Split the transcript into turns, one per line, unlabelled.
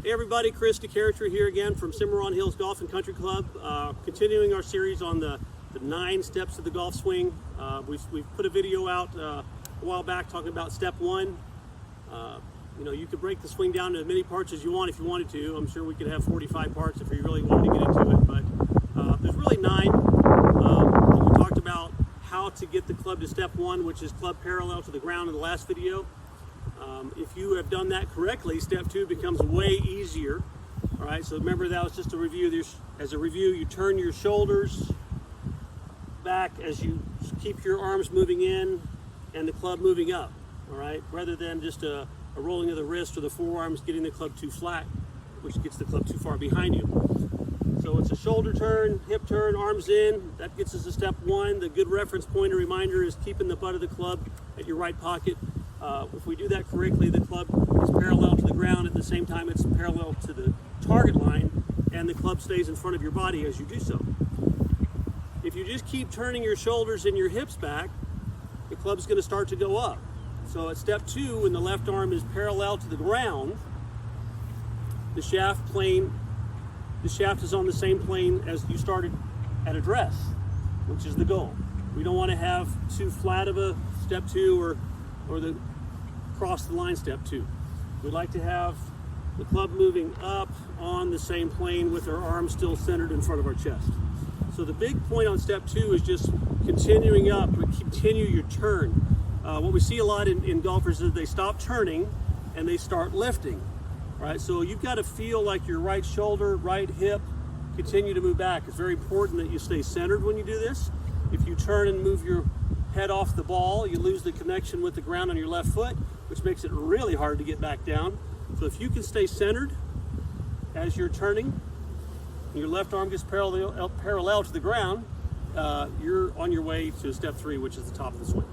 Hey everybody, Chris deKat here again from Cimarron Hills Golf and Country Club. Continuing our series on the 9 steps of the golf swing. We've put a video out a while back talking about step 1. You know, you could break the swing down to as many parts as you want if you wanted to. I'm sure we could have 45 parts if you really wanted to get into it, but there's really 9. We talked about how to get the club to step 1, which is club parallel to the ground in the last video. If you have done that correctly, step 2 becomes way easier. All right, so remember that was just a review. As a review, you turn your shoulders back as you keep your arms moving in and the club moving up, all right, rather than just a rolling of the wrist or the forearms getting the club too flat, which gets the club too far behind you. So it's a shoulder turn, hip turn, arms in. That gets us to step 1. The good reference point or reminder is keeping the butt of the club at your right pocket. If we do that correctly, the club is parallel to the ground. At the same time, it's parallel to the target line, and the club stays in front of your body as you do so. If you just keep turning your shoulders and your hips back, the club's going to start to go up. So at step 2, when the left arm is parallel to the ground, the shaft is on the same plane as you started at address, which is the goal. We don't want to have too flat of a step 2 or the cross the line step 2. We'd like to have the club moving up on the same plane with our arms still centered in front of our chest. So the big point on step 2 is just continuing up, continue your turn. What we see a lot in golfers is they stop turning and they start lifting, right? So you've got to feel like your right shoulder, right hip continue to move back. It's very important that you stay centered when you do this. If you turn and move your head off the ball, you lose the connection with the ground on your left foot, which makes it really hard to get back down. So if you can stay centered as you're turning, and your left arm gets parallel to the ground, you're on your way to step 3, which is the top of the swing.